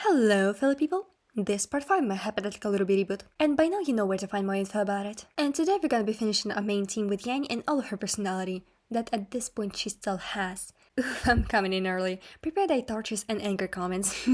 Hello, fellow people! This part 5 my Hypothetical RWBY reboot, and by now you know where to find more info about it. And today we're gonna be finishing our main team with Yang and all of her personality, that at this point she still has. Oof, I'm coming in early. Prepare thy torches and anger comments.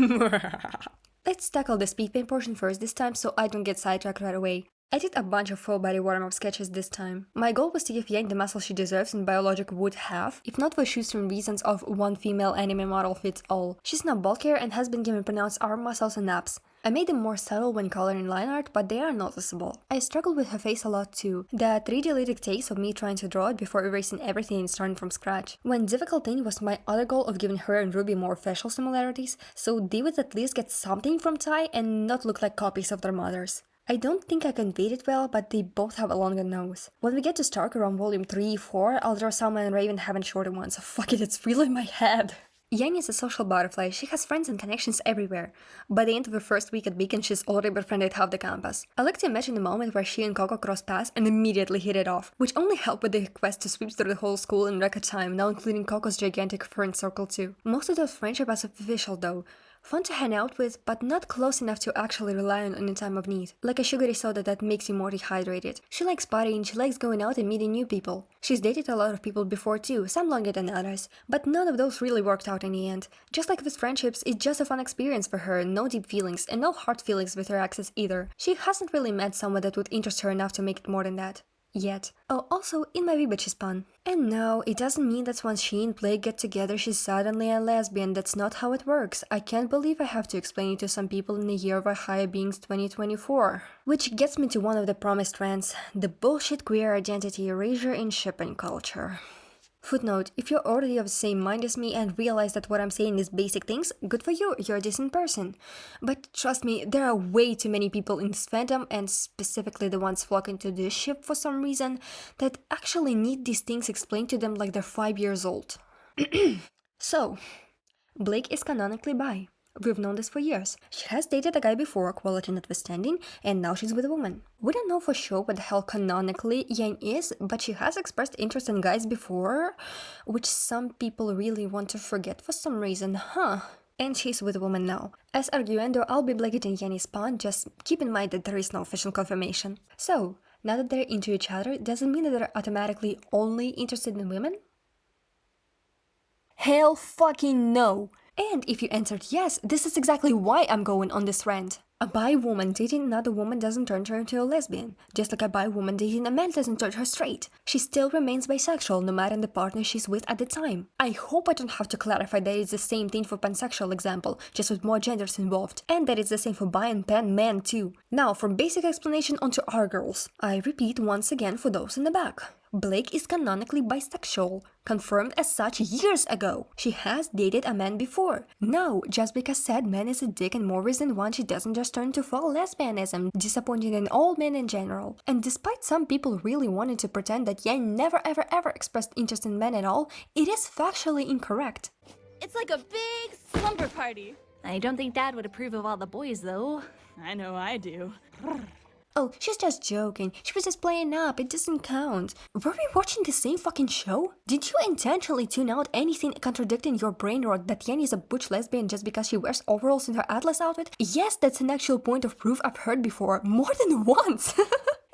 Let's tackle the Speedpaint portion first this time so I don't get sidetracked right away. I did a bunch of full body warm-up sketches this time. My goal was to give Yang the muscle she deserves and biologic would have, if not for shoestring reasons of one female anime model fits all. She's now bulkier and has been given pronounced arm muscles and abs. I made them more subtle when coloring line art, but they are noticeable. I struggled with her face a lot too. The 3D lytic takes of me trying to draw it before erasing everything and starting from scratch. One difficult thing was my other goal of giving her and Ruby more facial similarities, so they would at least get something from Tai and not look like copies of their mothers. I don't think I conveyed it well, but they both have a longer nose. When we get to Stark around volume 3-4, I'll draw Salma and Raven having shorter ones. Fuck it, it's really in my head. Yang is a social butterfly, she has friends and connections everywhere. By the end of her first week at Beacon, she's already befriended half the campus. I like to imagine a moment where she and Coco cross paths and immediately hit it off, which only helped with the quest to sweep through the whole school in record time, now including Coco's gigantic friend circle too. Most of those friendships are superficial though. Fun to hang out with, but not close enough to actually rely on in time of need. Like a sugary soda that makes you more dehydrated. She likes partying, she likes going out and meeting new people. She's dated a lot of people before too, some longer than others, but none of those really worked out in the end. Just like with friendships, it's just a fun experience for her, no deep feelings, and no hard feelings with her exes either. She hasn't really met someone that would interest her enough to make it more than that. Yet. Oh, also, in my reboot she's pan. And no, it doesn't mean that once she and Blake get together she's suddenly a lesbian, that's not how it works. I can't believe I have to explain it to some people in the year of our higher beings 2024. Which gets me to one of the promised rants, the bullshit queer identity erasure in shipping culture. Footnote, if you're already of the same mind as me and realize that what I'm saying is basic things, good for you, you're a decent person. But trust me, there are way too many people in this fandom, and specifically the ones flocking to this ship for some reason, that actually need these things explained to them like they're 5 years old. So, Blake is canonically bi. We've known this for years. She has dated a guy before, quality notwithstanding, and now she's with a woman. We don't know for sure what the hell canonically Yang is, but she has expressed interest in guys before, which some people really want to forget for some reason, huh? And she's with a woman now. As arguendo, I'll be blanketing Yanni's pawn, just keep in mind that there is no official confirmation. So, now that they're into each other, does it mean that they're automatically only interested in women? Hell fucking no! And if you answered yes, this is exactly why I'm going on this rant. A bi woman dating another woman doesn't turn her into a lesbian, just like a bi woman dating a man doesn't turn her straight. She still remains bisexual no matter the partner she's with at the time. I hope I don't have to clarify that it's the same thing for pansexual example, just with more genders involved, and that it's the same for bi and pan man too. Now from basic explanation onto our girls. I repeat once again for those in the back. Blake is canonically bisexual, confirmed as such years ago. She has dated a man before. Now, just because said man is a dick and more reason one she doesn't just turn to full lesbianism, disappointing in all men in general. And despite some people really wanting to pretend that Yang never ever expressed interest in men at all, it is factually incorrect. It's like a big slumber party. I don't think Dad would approve of all the boys, though. I know I do. Oh, she's just joking. She was just playing up, it doesn't count. Were we watching the same fucking show? Did you intentionally tune out anything contradicting your brain or that Yang is a butch lesbian just because she wears overalls in her Atlas outfit? Yes, that's an actual point of proof I've heard before, more than once.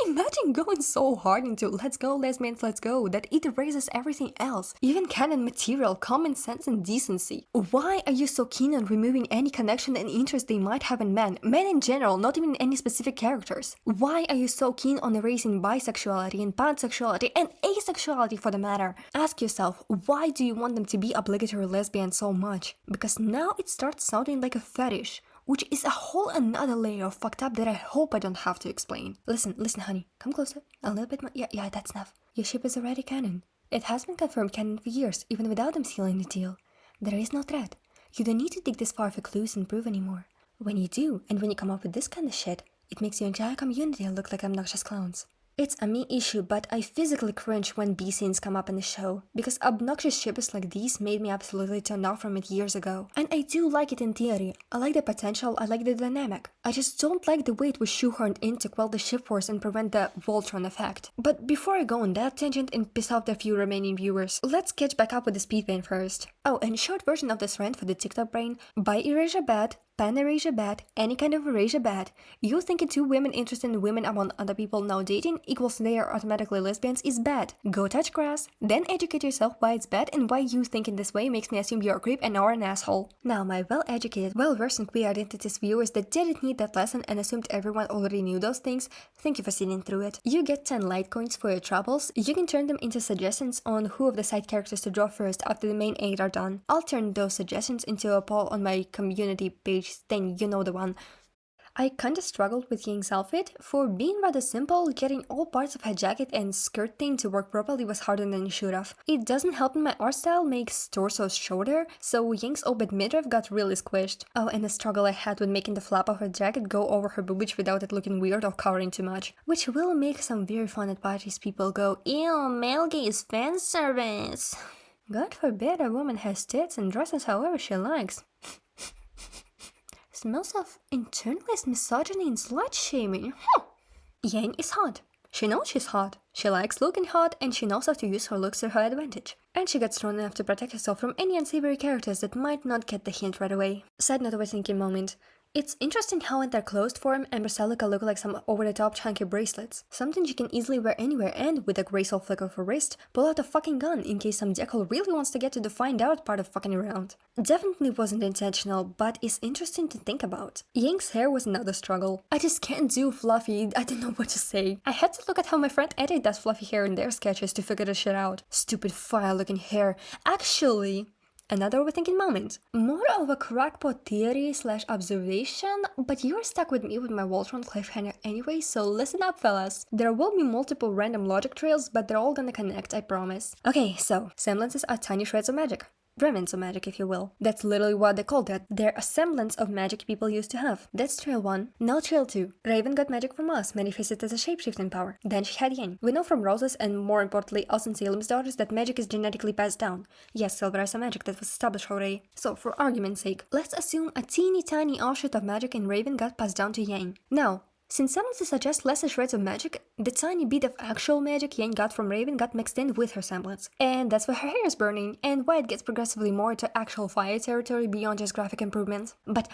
Imagine going so hard into let's go lesbians, let's go, that it erases everything else, even canon material, common sense and decency. Why are you so keen on removing any connection and interest they might have in men in general, not even any specific characters? Why are you so keen on erasing bisexuality and pansexuality and asexuality for the matter? Ask yourself, why do you want them to be obligatory lesbian so much? Because now it starts sounding like a fetish. Which is a whole another layer of fucked up that I hope I don't have to explain. Listen, honey, come closer. A little bit more. Yeah, that's enough. Your ship is already canon. It has been confirmed canon for years, even without them sealing the deal. There is no threat. You don't need to dig this far for clues and proof anymore. When you do, and when you come up with this kind of shit, it makes your entire community look like obnoxious clowns. It's a me issue, but I physically cringe when B scenes come up in the show, because obnoxious shippers like these made me absolutely turn off from it years ago. And I do like it in theory. I like the potential, I like the dynamic. I just don't like the way it was shoehorned in to quell the ship wars and prevent the Voltron effect. But before I go on that tangent and piss off the few remaining viewers, let's catch back up with the Speedpaint first. Oh, and short version of this rant for the TikTok brain, by erasure bad, pan erasure bad, any kind of erasure bad. You thinking two women interested in women among other people now dating equals they are automatically lesbians is bad. Go touch grass, then educate yourself why it's bad and why you thinking this way makes me assume you're a creep and are an asshole. Now, my well-educated, well-versed in queer identities viewers that didn't need that lesson and assumed everyone already knew those things, thank you for sitting through it. You get 10 Litecoins for your troubles. You can turn them into suggestions on who of the side characters to draw first after the main 8 are done. I'll turn those suggestions into a poll on my community page thing, you know the one. I kinda struggled with Yang's outfit. For being rather simple, getting all parts of her jacket and skirt thing to work properly was harder than it should have. It doesn't help in my art style makes torso shorter, so Yang's open midriff got really squished. Oh, and the struggle I had with making the flap of her jacket go over her boobage without it looking weird or covering too much. Which will make some very fun at parties people go, ew, male gaze fan service. God forbid a woman has tits and dresses however she likes. Smells of internalized misogyny and slut-shaming. Yang is hot. She knows she's hot. She likes looking hot, and she knows how to use her looks to her advantage. And she got strong enough to protect herself from any unsavory characters that might not get the hint right away. Side note overthinking moment. It's interesting how in their closed form, Amber Celica look like some over-the-top chunky bracelets. Something you can easily wear anywhere and, with a graceful flick of her wrist, pull out a fucking gun in case some decal really wants to get to the find out part of fucking around. Definitely wasn't intentional, but is interesting to think about. Yang's hair was another struggle. I just can't do fluffy, I don't know what to say. I had to look at how my friend Eddie does fluffy hair in their sketches to figure this shit out. Stupid fire-looking hair. Actually... another overthinking moment. More of a crackpot theory / observation, but you're stuck with me with my Voltron cliffhanger anyway, so listen up fellas. There will be multiple random logic trails, but they're all gonna connect, I promise. Okay, so, semblances are tiny shreds of magic. Remnants of magic, if you will. That's literally what they call that. They're a semblance of magic people used to have. That's trail 1. Now trail 2. Raven got magic from us, manifested as a shapeshifting power. Then she had Yang. We know from Rose's and more importantly us and Salem's daughters that magic is genetically passed down. Yes, silver is a magic that was established already. So for argument's sake, let's assume a teeny tiny offshoot of magic in Raven got passed down to Yang. Now, since semblances suggest lesser shreds of magic, the tiny bit of actual magic Yang got from Raven got mixed in with her semblance. And that's why her hair is burning, and why it gets progressively more to actual fire territory beyond just graphic improvement. But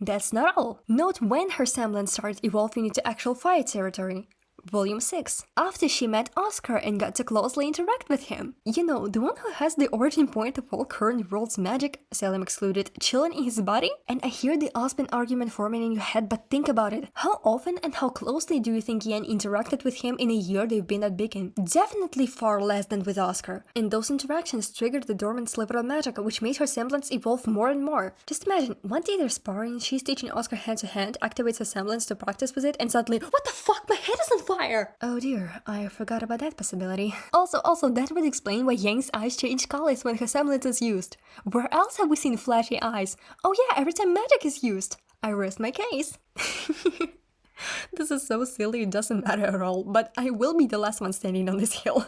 that's not all. Note when her semblance started evolving into actual fire territory. Volume 6. After she met Oscar and got to closely interact with him. You know, the one who has the origin point of all current world's magic, Salem excluded, chilling in his body? And I hear the Ospen argument forming in your head, but think about it. How often and how closely do you think Yen interacted with him in a year they've been at Beacon? Definitely far less than with Oscar. And those interactions triggered the dormant sliver of magic, which made her semblance evolve more and more. Just imagine, one day they're sparring, she's teaching Oscar hand to hand, activates her semblance to practice with it, and suddenly, what the fuck, my head is on fire! Oh dear, I forgot about that possibility. Also, that would explain why Yang's eyes change colors when her semblance is used. Where else have we seen flashy eyes? Oh yeah, every time magic is used. I rest my case. This is so silly, it doesn't matter at all, but I will be the last one standing on this hill.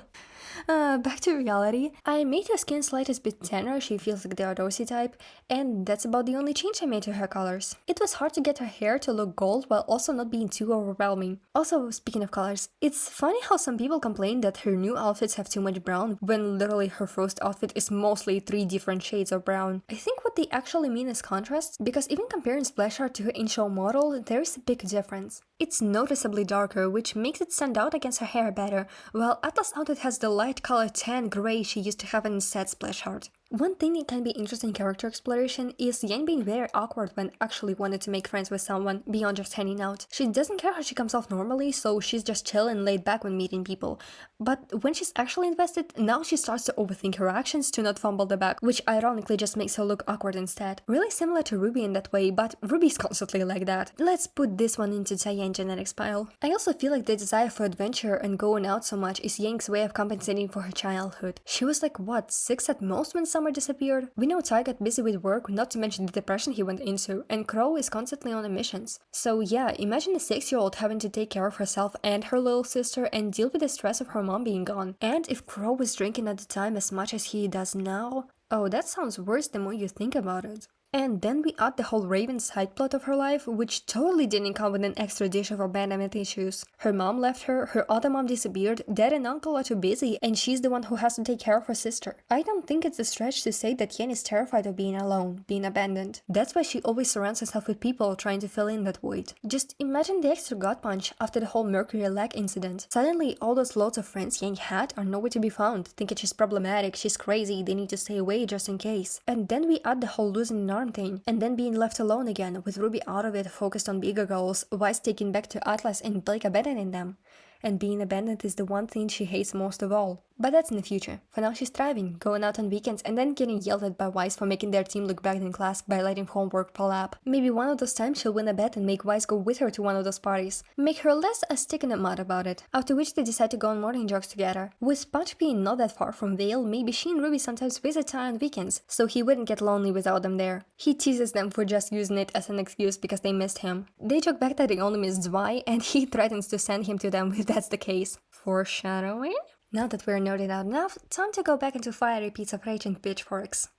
Back to reality. I made her skin slightest bit tanner, she feels like the Ardossi type, and that's about the only change I made to her colors. It was hard to get her hair to look gold while also not being too overwhelming. Also, speaking of colors, it's funny how some people complain that her new outfits have too much brown, when literally her first outfit is mostly 3 different shades of brown. I think what they actually mean is contrast, because even comparing splash art to her in-show model, there is a big difference. It's noticeably darker, which makes it stand out against her hair better, while Atlas outfit has the light color tan gray she used to have in set splash art. One thing that can be interesting character exploration is Yang being very awkward when actually wanted to make friends with someone, beyond just hanging out. She doesn't care how she comes off normally, so she's just chill and laid back when meeting people. But when she's actually invested, now she starts to overthink her actions to not fumble the bag, which ironically just makes her look awkward instead. Really similar to Ruby in that way, but Ruby's constantly like that. Let's put this one into Yang genetics pile. I also feel like the desire for adventure and going out so much is Yang's way of compensating for her childhood. She was like, what, 6 at most when summer disappeared? We know Ty got busy with work, not to mention the depression he went into, and Crow is constantly on emissions. So yeah, imagine a 6-year-old having to take care of herself and her little sister and deal with the stress of her mom being gone. And if Crow was drinking at the time as much as he does now... oh, that sounds worse the more you think about it. And then we add the whole Raven side plot of her life, which totally didn't come with an extra dish of abandonment issues. Her mom left her other mom disappeared, dad and uncle are too busy, and she's the one who has to take care of her sister. I don't think it's a stretch to say that Yang is terrified of being alone, being abandoned. That's why she always surrounds herself with people trying to fill in that void. Just imagine the extra gut punch after the whole Mercury leg incident. Suddenly, all those loads of friends Yang had are nowhere to be found, thinking she's problematic, she's crazy, they need to stay away just in case. And then we add the whole losing an arm thing, and then being left alone again, with Ruby out of it, focused on bigger goals, Wise taken back to Atlas and Blake abandoning them. And being abandoned is the one thing she hates most of all. But that's in the future. For now she's thriving, going out on weekends and then getting yelled at by Wise for making their team look bad in class by letting homework pile up. Maybe one of those times she'll win a bet and make Wise go with her to one of those parties. Make her less a stick in the mud about it. After which they decide to go on morning jogs together. With Sponge being not that far from Vale, maybe she and Ruby sometimes visit her on weekends, so he wouldn't get lonely without them there. He teases them for just using it as an excuse because they missed him. They joke back that they only miss Zwei, and he threatens to send him to them if that's the case. Foreshadowing? Now that we're nerded out enough, time to go back into fiery pizza rage and pitchforks.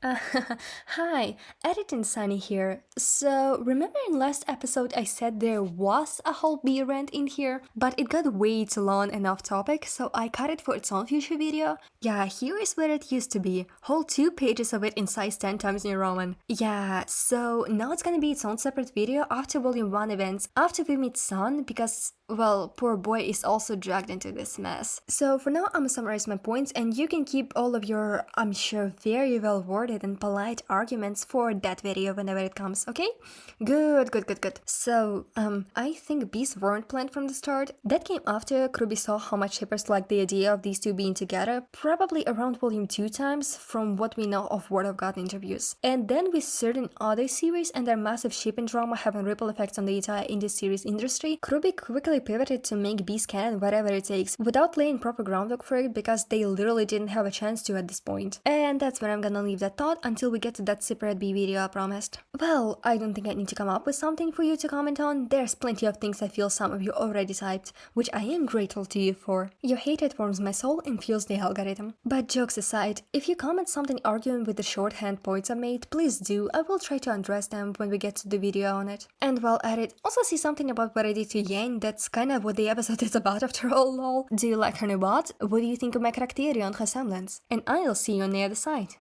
Hi, Editing Sunny here. So, remember in last episode I said there was a whole beer rant in here, but it got way too long and off topic, so I cut it for its own future video? Yeah, here is where it used to be. Whole 2 pages of it in size 10 times New Roman. Yeah, so now it's gonna be its own separate video after Volume 1 events, after we meet Sun, because, well, poor boy is also dragged into this mess. So for now, I'm gonna summarize my points, and you can keep all of your, I'm sure, very well worded and polite arguments for that video whenever it comes, okay? Good. So, I think bees weren't planned from the start. That came after Ruby saw how much shippers liked the idea of these two being together, probably around Volume 2 times, from what we know of Word of God interviews. And then with certain other series and their massive shipping drama having ripple effects on the entire indie series industry, Ruby quickly pivoted to make bees canon whatever it takes, without laying proper groundwork for it because they literally didn't have a chance to at this point. And that's where I'm gonna leave that thought until we get to that separate B video I promised. Well, I don't think I need to come up with something for you to comment on. There's plenty of things I feel some of you already typed, which I am grateful to you for. Your hatred warms my soul and fuels the algorithm. But jokes aside, if you comment something arguing with the shorthand points I made, please do. I will try to address them when we get to the video on it. And while at it, also see something about what I did to Yang. That's kind of what the episode is about after all, lol. Do you like her new bot? What do you think of my criteria on her semblance? And I'll see you on the other side.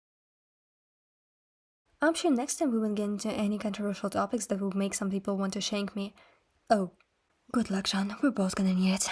I'm sure next time we won't get into any controversial topics that will make some people want to shank me. Oh, good luck, Sean. We're both gonna need it.